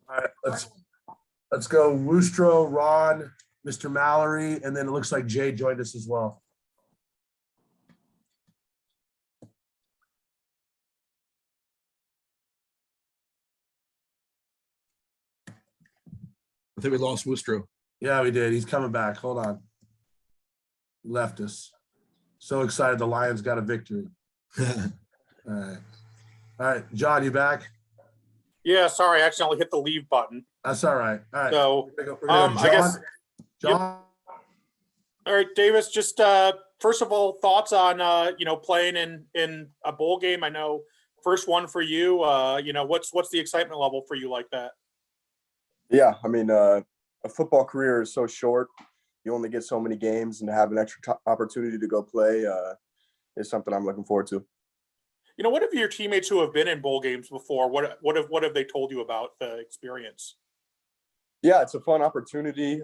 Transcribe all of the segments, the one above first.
All right, let's go. Woostro, Ron, Mr. Mallory, and then it looks like Jay joined us as well. I think we lost Woostro. Yeah, we did. He's coming back. Hold on. Left us. So excited the Lions got a victory. All right. All right, John, you back? Yeah, sorry, I accidentally hit the leave button. That's all right. All right. So, We're gonna go I guess. John. All right, Davis. Just first of all, thoughts on playing in a bowl game. I know first one for you. What's the excitement level for you like that? Yeah, I mean, a football career is so short. You only get so many games, and to have an extra opportunity to go play is something I'm looking forward to. What have your teammates who have been in bowl games before? What have they told you about the experience? Yeah, it's a fun opportunity.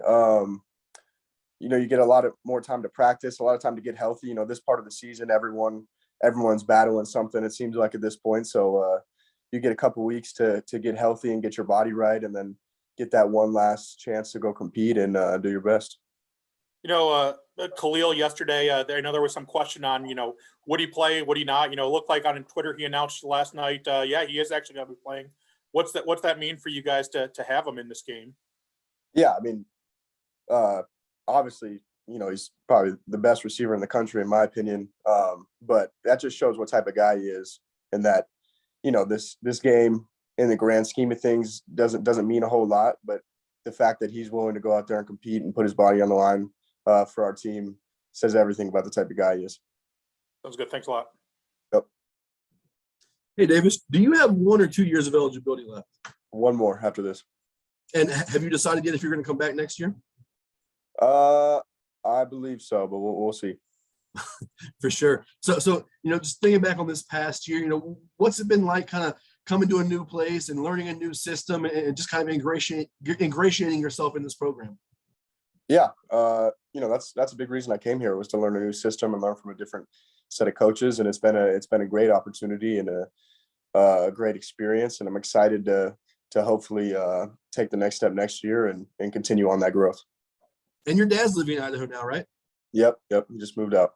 You get a lot of more time to practice, a lot of time to get healthy. This part of the season, everyone's battling something, it seems like at this point. So you get a couple weeks to get healthy and get your body right, and then get that one last chance to go compete and do your best. Khalil yesterday, I know there was some question on, would he play, would he not? It looked like on Twitter he announced last night, yeah, he is actually going to be playing. What's that mean for you guys to have him in this game? Yeah, I mean, obviously, he's probably the best receiver in the country, in my opinion. But that just shows what type of guy he is, and that, this game in the grand scheme of things doesn't mean a whole lot. But the fact that he's willing to go out there and compete and put his body on the line for our team says everything about the type of guy he is. Sounds good. Thanks a lot. Yep. Hey, Davis, do you have 1 or 2 years of eligibility left? One more after this. And have you decided yet if you're going to come back next year? I believe so, but we'll see. For sure. So just thinking back on this past year, what's it been like kind of coming to a new place and learning a new system and just kind of ingratiating yourself in this program? Yeah, that's a big reason I came here, was to learn a new system and learn from a different set of coaches, and it's been a great opportunity and a great experience, and I'm excited to hopefully take the next step next year and continue on that growth. And your dad's living in Idaho now, right? Yep, he just moved out.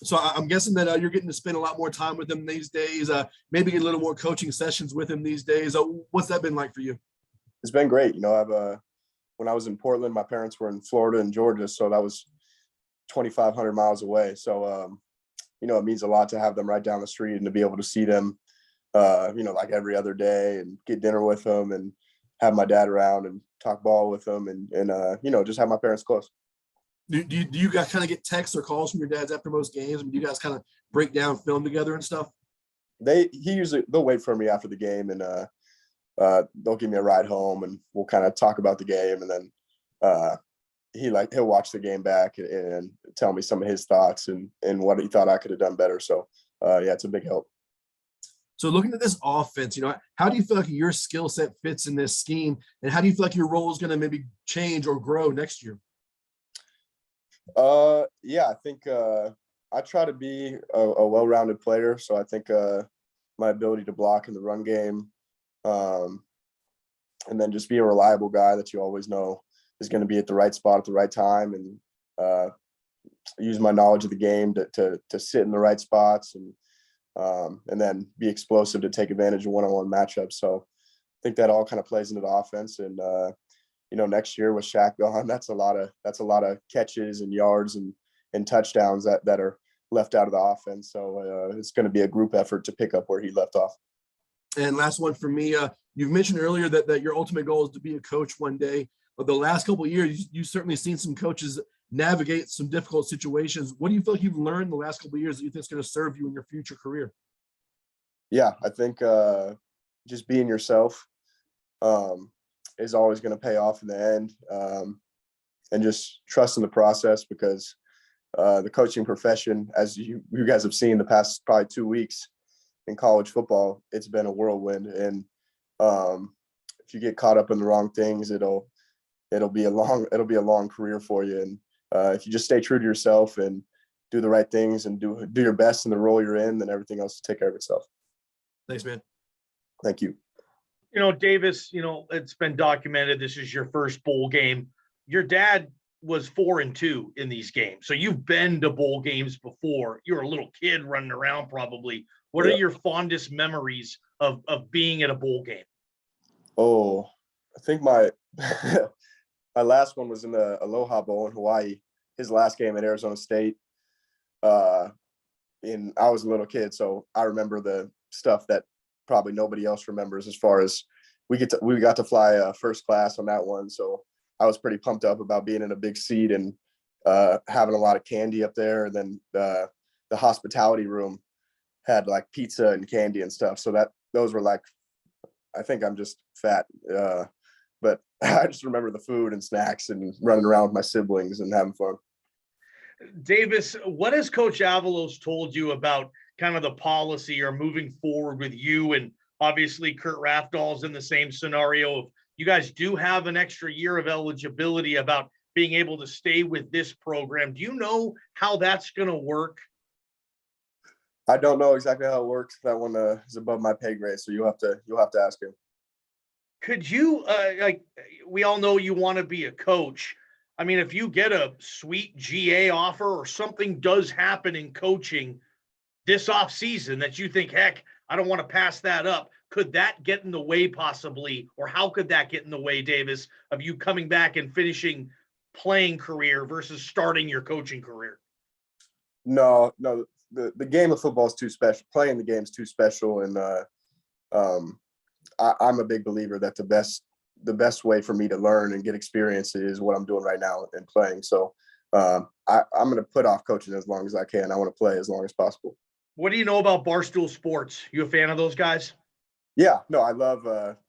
So I'm guessing that you're getting to spend a lot more time with him these days, maybe get a little more coaching sessions with him these days. What's that been like for you? It's been great. When I was in Portland, my parents were in Florida and Georgia, so that was 2,500 miles away. So, it means a lot to have them right down the street and to be able to see them, like every other day, and get dinner with them and have my dad around and talk ball with them and just have my parents close. Do you guys kind of get texts or calls from your dads after most games? I mean, do you guys kind of break down film together and stuff? They'll wait for me after the game, and they'll give me a ride home, and we'll kind of talk about the game, and then he'll watch the game back and tell me some of his thoughts and what he thought I could have done better. So yeah, it's a big help. So looking at this offense, how do you feel like your skill set fits in this scheme, and how do you feel like your role is going to maybe change or grow next year? Yeah, I think I try to be a well-rounded player. So I think my ability to block in the run game, and then just be a reliable guy that you always know is going to be at the right spot at the right time, and use my knowledge of the game to sit in the right spots, and then be explosive to take advantage of one-on-one matchups. So I think that all kind of plays into the offense. And next year with Shaq gone, that's a lot of catches and yards and touchdowns that are left out of the offense. So it's going to be a group effort to pick up where he left off. And last one for me, you've mentioned earlier that your ultimate goal is to be a coach one day. But the last couple of years, you've certainly seen some coaches navigate some difficult situations. What do you feel like you've learned the last couple of years that you think is going to serve you in your future career? Yeah, I think just being yourself is always going to pay off in the end, and just trusting the process, because the coaching profession, as you guys have seen the past probably 2 weeks in college football, it's been a whirlwind. And if you get caught up in the wrong things, it'll be a long career for you. And if you just stay true to yourself and do the right things and do your best in the role you're in, then everything else will take care of itself. Thanks, man. Thank you. Davis, it's been documented. This is your first bowl game. Your dad was 4-2 in these games. So you've been to bowl games before. You were a little kid running around probably. What are Yeah. your fondest memories of being at a bowl game? Oh, I think my my last one was in the Aloha Bowl in Hawaii. His last game at Arizona State. I was a little kid, so I remember the stuff that probably nobody else remembers. As far as we got to fly first class on that one, so I was pretty pumped up about being in a big seat and having a lot of candy up there. And then the hospitality room had like pizza and candy and stuff. So those were like, I think I'm just fat, but I just remember the food and snacks and running around with my siblings and having fun. Davis, what has Coach Avalos told you about kind of the policy or moving forward with you? And obviously Kurt Rafdal's in the same scenario of you guys do have an extra year of eligibility about being able to stay with this program. Do you know how that's going to work? I don't know exactly how it works. That one is above my pay grade, so you'll have to ask him. Could you, we all know you want to be a coach. I mean, if you get a sweet GA offer or something does happen in coaching this off season that you think, heck, I don't want to pass that up. Could that get in the way possibly, or how could that get in the way, Davis, of you coming back and finishing playing career versus starting your coaching career? No, the game of football is too special. Playing the game is too special, and I'm a big believer that the best way for me to learn and get experience is what I'm doing right now and playing. So I'm going to put off coaching as long as I can. I want to play as long as possible. What do you know about Barstool Sports? You a fan of those guys? Yeah, no, I love,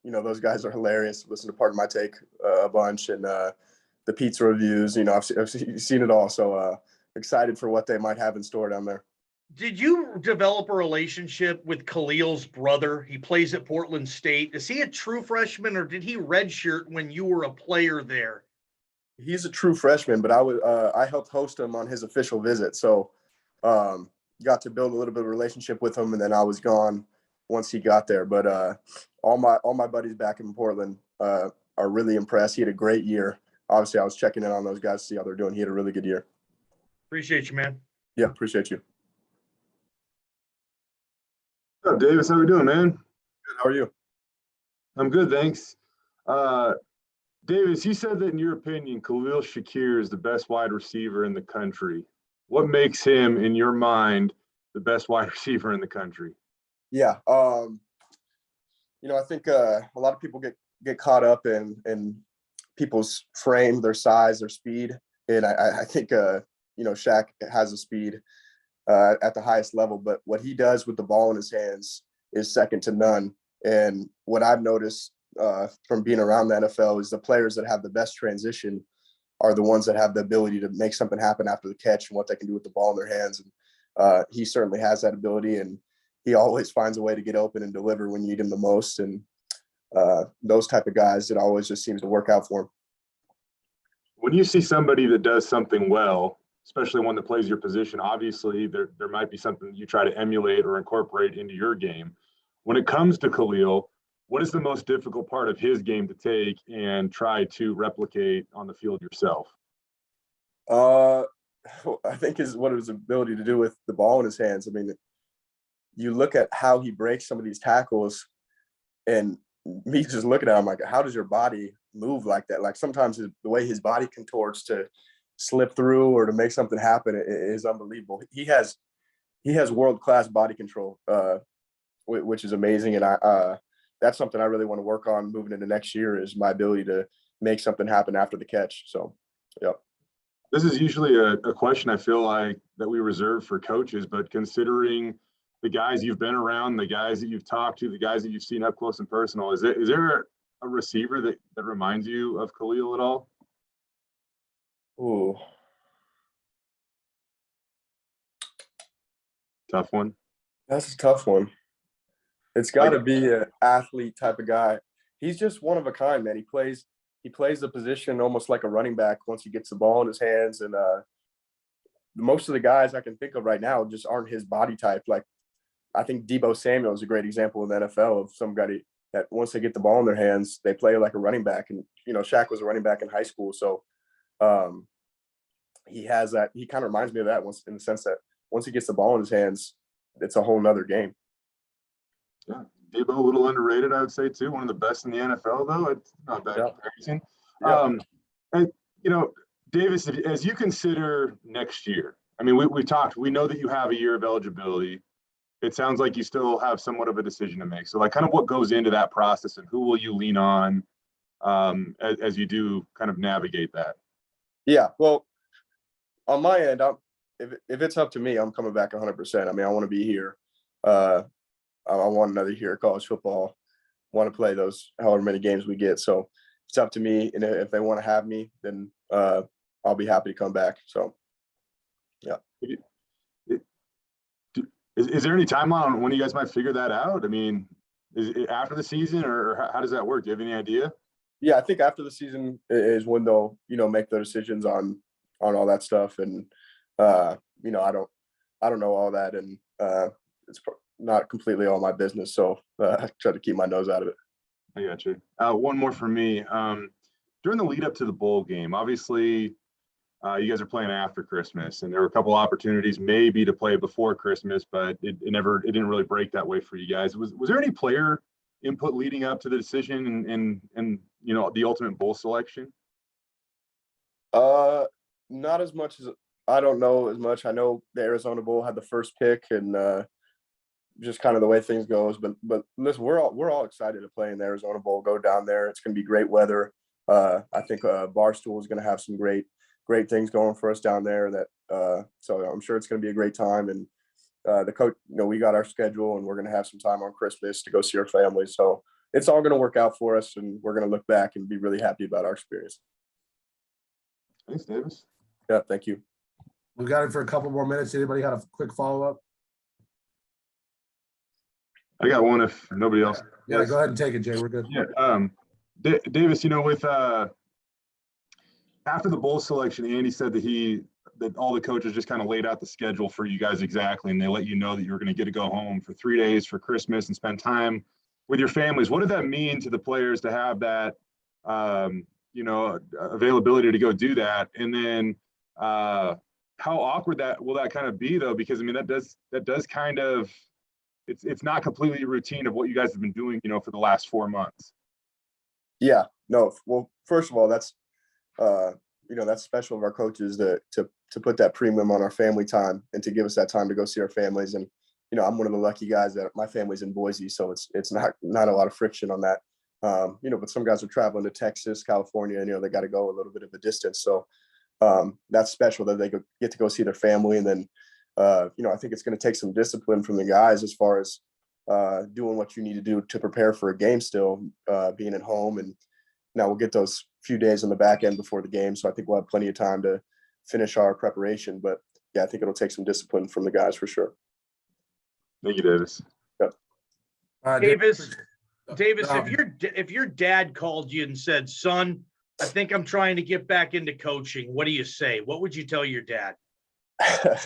those guys are hilarious. Listen to Part of My Take a bunch, and the pizza reviews, I've seen it all. So excited for what they might have in store down there. Did you develop a relationship with Khalil's brother? He plays at Portland State. Is he a true freshman, or did he redshirt when you were a player there? He's a true freshman, but I helped host him on his official visit. So got to build a little bit of a relationship with him, and then I was gone once he got there. But all my buddies back in Portland are really impressed. He had a great year. Obviously, I was checking in on those guys to see how they're doing. He had a really good year. Appreciate you, man. Yeah, appreciate you. What's up, Davis? How we doing, man? Good. How are you? I'm good, thanks. Davis, you said that in your opinion, Khalil Shakir is the best wide receiver in the country. What makes him, in your mind, the best wide receiver in the country? Yeah, I think a lot of people get caught up in people's frame, their size, their speed, and I think Shaq has a speed at the highest level, but what he does with the ball in his hands is second to none. And what I've noticed from being around the NFL is the players that have the best transition are the ones that have the ability to make something happen after the catch and what they can do with the ball in their hands. And he certainly has that ability, and he always finds a way to get open and deliver when you need him the most. And those type of guys, it always just seems to work out for him. When you see somebody that does something well, especially one that plays your position, obviously there might be something you try to emulate or incorporate into your game. When it comes to Khalil, what is the most difficult part of his game to take and try to replicate on the field yourself? I think what his ability to do with the ball in his hands. I mean, you look at how he breaks some of these tackles, and me just looking at him like, how does your body move like that? Like sometimes the way his body contorts to slip through or to make something happen is unbelievable. He has world-class body control, which is amazing. And that's something I really want to work on moving into next year, is my ability to make something happen after the catch. So, yeah. This is usually a question I feel like that we reserve for coaches, but considering the guys you've been around, the guys that you've talked to, the guys that you've seen up close and personal, is there a receiver that reminds you of Khalil at all? Ooh. Tough one. That's a tough one. It's got to be an athlete type of guy. He's just one of a kind, man. He plays the position almost like a running back once he gets the ball in his hands. And most of the guys I can think of right now just aren't his body type. Like, I think Deebo Samuel is a great example in the NFL of somebody that once they get the ball in their hands, they play like a running back. And, you know, Shaq was a running back in high school. So he has that. He kind of reminds me of that once, in the sense that once he gets the ball in his hands, it's a whole nother game. Yeah, Debo, a little underrated, I would say too. One of the best in the NFL, though. It's not a bad comparison. Yeah. And you know, Davis, as you consider next year, I mean, we talked. We know that you have a year of eligibility. It sounds like you still have somewhat of a decision to make. So, like, kind of what goes into that process, and who will you lean on as you do kind of navigate that? Yeah. Well, on my end, if it's up to me, I'm coming back 100%. I mean, I want to be here. I want another year of college football. Want to play those however many games we get. So it's up to me, and if they want to have me, then I'll be happy to come back. So, yeah. Is there any timeline on when you guys might figure that out? I mean, is it after the season, or how does that work? Do you have any idea? Yeah, I think after the season is when they'll, you know, make their decisions on all that stuff. And you know, I don't know all that, and it's not completely all my business. So I try to keep my nose out of it. I got you. One more for me. During the lead up to the bowl game, obviously, you guys are playing after Christmas, and there were a couple opportunities maybe to play before Christmas, but it didn't really break that way for you guys. Was there any player input leading up to the decision and you know, the ultimate bowl selection? Not as much as I don't know as much. I know the Arizona Bowl had the first pick, and just kind of the way things goes. But listen, we're all excited to play in the Arizona Bowl. Go down there. It's going to be great weather. I think Barstool is going to have some great things going for us down there. That so I'm sure it's going to be a great time. And the coach, you know, we got our schedule, and we're going to have some time on Christmas to go see our families. So it's all going to work out for us, and we're going to look back and be really happy about our experience. Thanks, Davis. Yeah, thank you. We got it for a couple more minutes. Anybody had a quick follow-up? I got one if nobody else. Yeah, go ahead and take it, Jay. We're good. Yeah. Davis, you know, with after the bowl selection, Andy said that all the coaches just kind of laid out the schedule for you guys exactly, and they let you know that you were going to get to go home for 3 days for Christmas and spend time with your families. What did that mean to the players to have that, you know, availability to go do that? And then how awkward will that kind of be, though? Because I mean, that does kind of, it's not completely routine of what you guys have been doing, you know, for the last 4 months. Yeah, no. Well, first of all, that's you know, that's special of our coaches to put that premium on our family time and to give us that time to go see our families. And you know, I'm one of the lucky guys that my family's in Boise, so it's not a lot of friction on that. You know, but some guys are traveling to Texas, California, and you know, they got to go a little bit of a distance. So that's special that they get to go see their family. And then you know, I think it's going to take some discipline from the guys as far as doing what you need to do to prepare for a game still, being at home. And now we'll get those few days on the back end before the game. So I think we'll have plenty of time to finish our preparation. But yeah, I think it'll take some discipline from the guys for sure. Thank you, Davis. Yep. Davis, if your dad called you and said, "Son, I think I'm trying to get back into coaching," what do you say? What would you tell your dad? I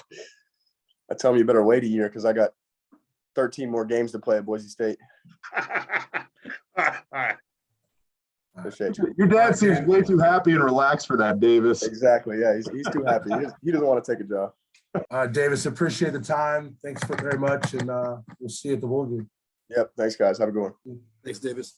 tell him you better wait a year because I got 13 more games to play at Boise State. All right. Appreciate you. Your dad seems way too happy and relaxed for that, Davis. Exactly. Yeah, he's too happy. He doesn't want to take a job. Davis, appreciate the time. Thanks very much, and we'll see you at the bowl game. Yep. Thanks, guys. Have a good one. Thanks, Davis.